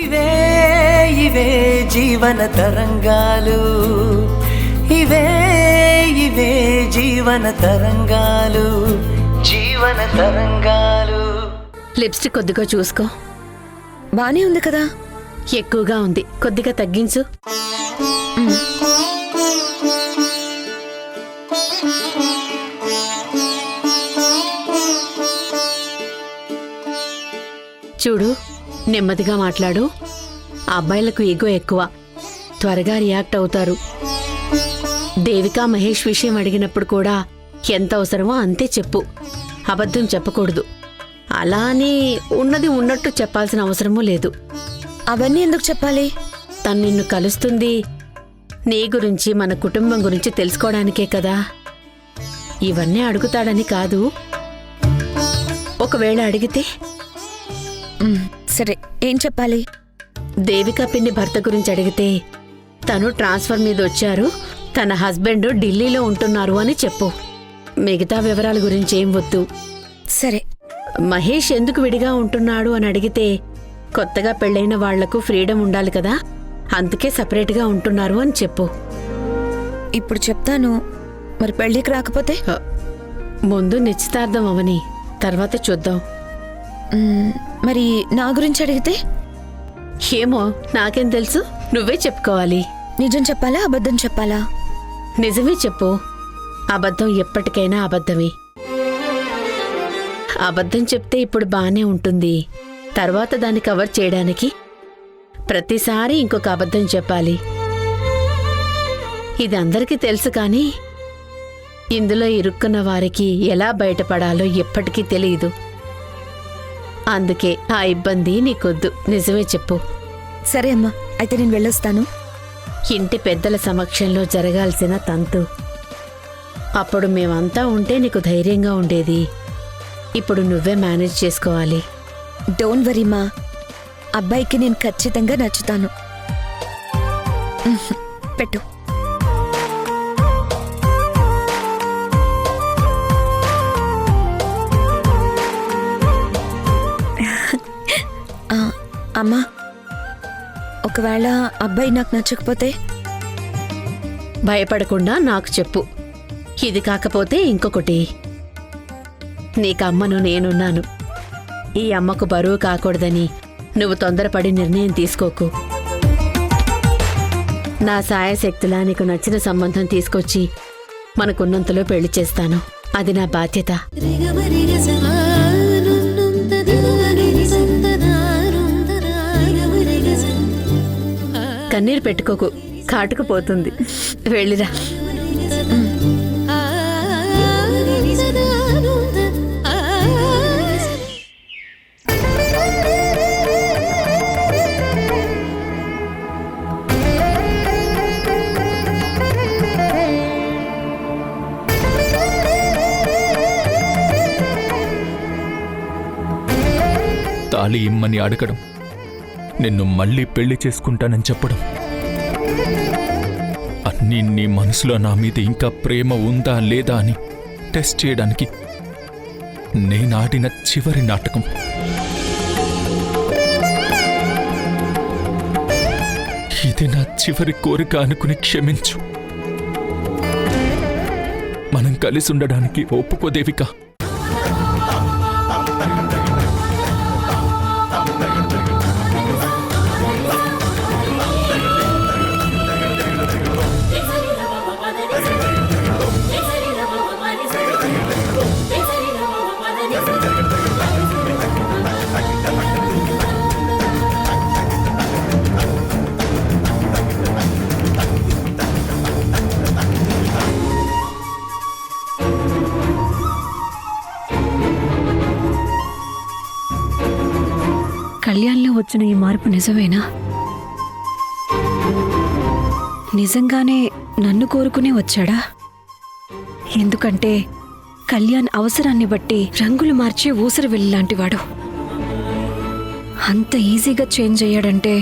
ఇవే ఇవే జీవన తరంగాలు, ఇవే ఇవే జీవన తరంగాలు, జీవన తరంగాలు. లిప్స్టిక్ కొద్దిగా చూసుకో. బానే ఉంది కదా. ఎక్కువగా ఉంది, కొద్దిగా తగ్గించు. చూడు, నెమ్మదిగా మాట్లాడు. ఆ అబ్బాయిలకు ఈగో ఎక్కువ, త్వరగా రియాక్ట్ అవుతారు. దేవిక మహేష్ విషయం అడిగినప్పుడు కూడా ఎంత అవసరమో అంతే చెప్పు, అబద్ధం చెప్పకూడదు. అలా అని ఉన్నది ఉన్నట్టు చెప్పాల్సిన అవసరమూ లేదు. అవన్నీ ఎందుకు చెప్పాలి? తను నిన్ను కలుస్తుంది నీ గురించి, మన కుటుంబం గురించి తెలుసుకోవడానికే కదా. ఇవన్నీ అడుగుతాడని కాదు. ఒకవేళ అడిగితే? సరే, ఏం చెప్పాలి? దేవిక పిన్ని భర్త గురించి అడిగితే తను ట్రాన్స్ఫర్ మీద వచ్చారు, తన హస్బెండ్ ఢిల్లీలో ఉంటున్నారు అని చెప్పు. మిగతా వివరాల గురించి ఏం వద్దు. సరే. మహేష్ ఎందుకు విడిగా ఉంటున్నాడు అని అడిగితే కొత్తగా పెళ్ళైన వాళ్లకు ఫ్రీడమ్ ఉండాలి కదా, అందుకే సపరేట్గా ఉంటున్నారు అని చెప్పు. ఇప్పుడు చెప్తాను, మరి పెళ్ళికి రాకపోతే? ముందు నిశ్చితార్థం అవని, తర్వాత చూద్దాం. మరి నా గురించి అడిగితే? ఏమో, నాకేం తెలుసు, నువ్వే చెప్పుకోవాలి. నిజం చెప్పాలా, అబద్ధం చెప్పాలా? నిజమే చెప్పు. అబద్ధం ఎప్పటికైనా అబద్ధమే. అబద్ధం చెప్తే ఇప్పుడు బానే ఉంటుంది, తర్వాత దాన్ని కవర్ చేయడానికి ప్రతిసారి ఇంకొక అబద్ధం చెప్పాలి. ఇది అందరికీ తెలుసు, కానీ ఇందులో ఇరుక్కున్న వారికి ఎలా బయటపడాలో ఎప్పటికీ తెలియదు. అందుకే ఆ ఇబ్బంది నీకొద్దు, నిజమే చెప్పు. సరే అమ్మా, అయితే నేను వెళ్ళొస్తాను. ఇంటి పెద్దల సమక్షంలో జరగాల్సిన తంతు. అప్పుడు మేమంతా ఉంటే నీకు ధైర్యంగా ఉండేది. ఇప్పుడు నువ్వే మేనేజ్ చేసుకోవాలి. డోంట్ వరీ మా, అబ్బాయికి నేను ఖచ్చితంగా నచ్చుతాను. పెట్టు. అమ్మా, ఒకవేళ అబ్బాయి నాకు నచ్చకపోతే? భయపడకుండా నాకు చెప్పు. ఇది కాకపోతే ఇంకొకటి. నీకు అమ్మను నేనున్నాను. ఈ అమ్మకు బరువు కాకూడదని నువ్వు తొందరపడి నిర్ణయం తీసుకోకు. నా సాయశక్తులా నీకు నచ్చిన సంబంధం తీసుకొచ్చి మనకున్నంతలో పెళ్లి చేస్తాను. అది నా బాధ్యత. కన్నీరు పెట్టుకోకు, కాటుకుపోతుంది. వెళ్ళిరా. తాళి ఇమ్మని అడగడం, నిన్ను మళ్ళీ పెళ్లి చేసుకుంటానని చెప్పడం, అన్నీ నీ మనసులో నా మీద ఇంకా ప్రేమ ఉందా లేదా అని టెస్ట్ చేయడానికి నేనాడిన చివరి నాటకం. ఇది నా చివరి కోరిక అనుకుని క్షమించు. మనం కలిసి ఉండడానికి ఒప్పుకో దేవిక. కళ్యాణ్లో వచ్చిన ఈ మార్పు నిజమేనా? నిజంగానే నన్ను కోరుకునే వచ్చాడా? ఎందుకంటే కళ్యాణ్ అవసరాన్ని బట్టి రంగులు మార్చే ఊసరి వెళ్ళిలాంటివాడు. అంత ఈజీగా చేంజ్ అయ్యాడంటే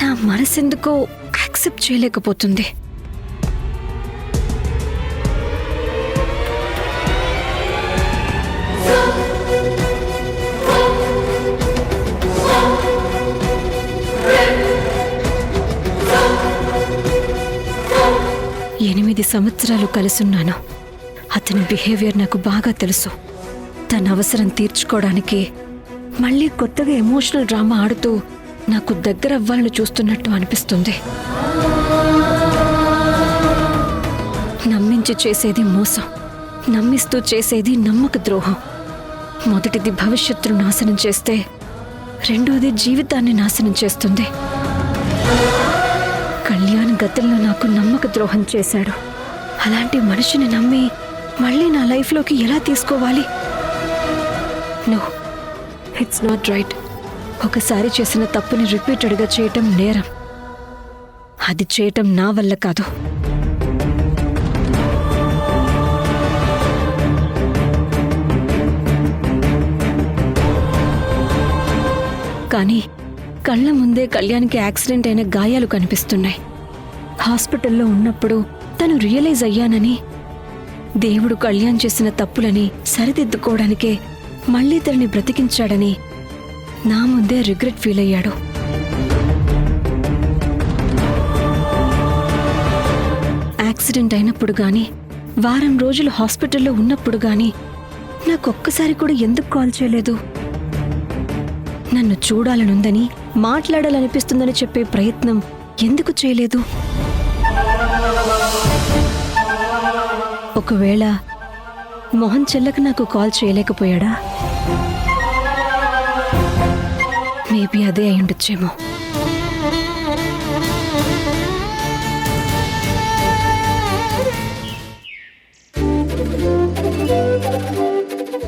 నా మనసెందుకో యాక్సెప్ట్ చేయలేకపోతుంది. 8 సంవత్సరాలు కలిసున్నాను. అతని బిహేవియర్ నాకు బాగా తెలుసు. తన అవసరం తీర్చుకోవడానికి మళ్ళీ కొత్తగా ఎమోషనల్ డ్రామా ఆడుతూ నాకు దగ్గర అవ్వాలని చూస్తున్నట్టు అనిపిస్తుంది. నమ్మించి చేసేది మోసం, నమ్మిస్తూ చేసేది నమ్మక ద్రోహం. మొదటిది భవిష్యత్తును నాశనం చేస్తే రెండోది జీవితాన్ని నాశనం చేస్తుంది. కళ్యాణ్ గతంలో నాకు నమ్మక ద్రోహం చేశాడు. అలాంటి మనిషిని నమ్మి మళ్ళీ నా లైఫ్లోకి ఎలా తీసుకోవాలి? No, it's not right. ఒకసారి చేసిన తప్పుని రిపీటెడ్గా చేయటం నేరం. అది చేయటం నా వల్ల కాదు. కానీ కళ్ళ ముందే కళ్యాణ్కి యాక్సిడెంట్ అయిన గాయాలు కనిపిస్తున్నాయి. హాస్పిటల్లో ఉన్నప్పుడు తను రియలైజ్ అయ్యానని, దేవుడు కళ్యాణ్ చేసిన తప్పులని సరిదిద్దుకోవడానికే మళ్ళీ తనని బ్రతికించాడని నా ముందే రిగ్రెట్ ఫీల్ అయ్యాడు. యాక్సిడెంట్ అయినప్పుడు గాని, వారం రోజులు హాస్పిటల్లో ఉన్నప్పుడు గాని నాకొక్కసారి కూడా ఎందుకు కాల్ చేయలేదు? నన్ను చూడాలనుందని, మాట్లాడాలనిపిస్తుందని చెప్పే ప్రయత్నం ఎందుకు చేయలేదు? ఒకవేళ మోహన్ చెల్లక నాకు కాల్ చేయలేకపోయాడా? మేబీ అదే అయి ఉండొచ్చేమో.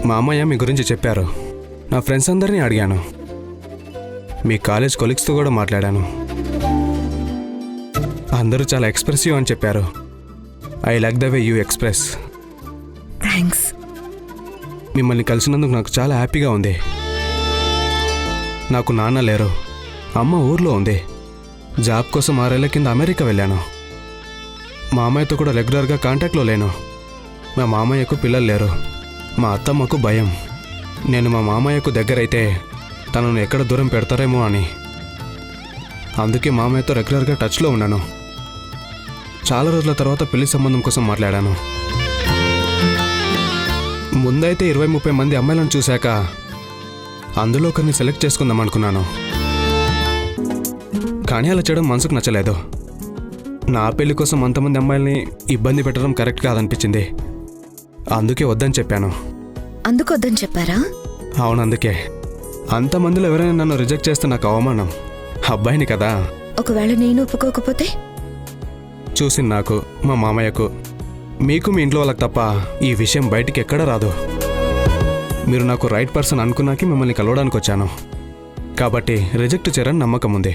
మా అమ్మయ్య మీ గురించి చెప్పారు. నా ఫ్రెండ్స్ అందరినీ అడిగాను. మీ కాలేజ్ కొలీగ్స్తో కూడా మాట్లాడాను. అందరూ చాలా ఎక్స్ప్రెసివ్ అని చెప్పారు. I like the way you express. Thanks. మిమ్మల్ని కలిసినందుకు నాకు చాలా హ్యాపీగా ఉంది. నాకు నాన్న లేరు, అమ్మ ఊర్లో ఉంది. జాబ్ కోసం 6 ఏళ్ల కింద అమెరికా వెళ్ళాను. మా అమ్మాయితో కూడా రెగ్యులర్గా కాంటాక్ట్లో లేను. మా మామయ్యకు పిల్లలు లేరు. మా అత్తమ్మకు భయం, నేను మా మామయ్యకు దగ్గరైతే తనను ఎక్కడ దూరం పెడతారేమో అని. అందుకే మామయ్యతో రెగ్యులర్గా టచ్లో ఉన్నాను. చాలా రోజుల తర్వాత పెళ్లి సంబంధం కోసం మాట్లాడాను. ముందైతే 20-30 మంది అమ్మాయిలను చూశాక అందులో ఒకరిని సెలెక్ట్ చేసుకుందాం అనుకున్నాను. కానీ అలా చేయడం మనసుకు నచ్చలేదు. నా పెళ్లి కోసం అంతమంది అమ్మాయిల్ని ఇబ్బంది పెట్టడం కరెక్ట్ కాదనిపించింది. అందుకే వద్దని చెప్పాను. అందుకు వద్దని చెప్పారా? అవును, అందుకే. అంతమందిలో ఎవరైనా నన్ను రిజెక్ట్ చేస్తే నాకు అవమానం. అబ్బాయిని కదా. ఒకవేళ నేను ఒప్పుకోకపోతే? చూసింది నాకు, మా మామయ్యకు, మీకు, మీ ఇంట్లో వాళ్ళకి తప్ప ఈ విషయం బయటికి ఎక్కడా రాదు. మీరు నాకు రైట్ పర్సన్ అనుకున్నాకి మిమ్మల్ని కలవడానికి వచ్చాను. కాబట్టి రిజెక్ట్ చేయరని నమ్మకం ఉంది.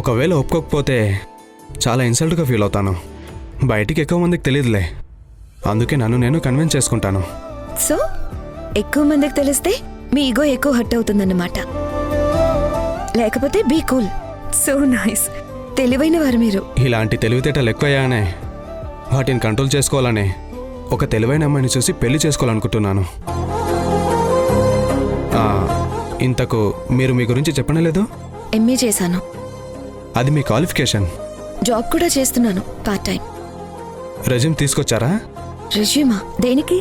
ఒకవేళ ఒప్పుకోకపోతే చాలా ఇన్సల్ట్గా ఫీల్ అవుతాను. బయటికి ఎక్కువ మందికి తెలియదులే. అందుకే నన్ను నేను కన్విన్స్ చేసుకుంటాను. సో ఎక్కువ మందికి తెలిస్తే మీ ఈగో ఎక్కువ హర్ట్ అవుతుందన్నమాట. లేకపోతే బీ కూల్. So nice. తెలివైన వారు మీరు. ఇలాంటి తెలివితేటలు ఎక్కువయ్యానే వాటిని కంట్రోల్ చేసుకోవాలని ఒక తెలివైన అమ్మాయిని చూసి పెళ్లి చేసుకోవాలనుకుంటున్నాను. ఇంతకు మీరు మీ గురించి చెప్పనే లేదు? ఎంఏ చేశాను. అది మీ క్వాలిఫికేషన్? జాబ్ కూడా చేస్తున్నాను పార్ట్ టైం. రెజ్యూమ్ తీసుకొచ్చారా? రెజ్యూమా? దేనికి?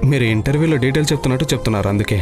మీరు ఇంటర్వ్యూలో డీటెయిల్స్ చెప్తున్నట్టు చెప్తున్నారు, అందుకే.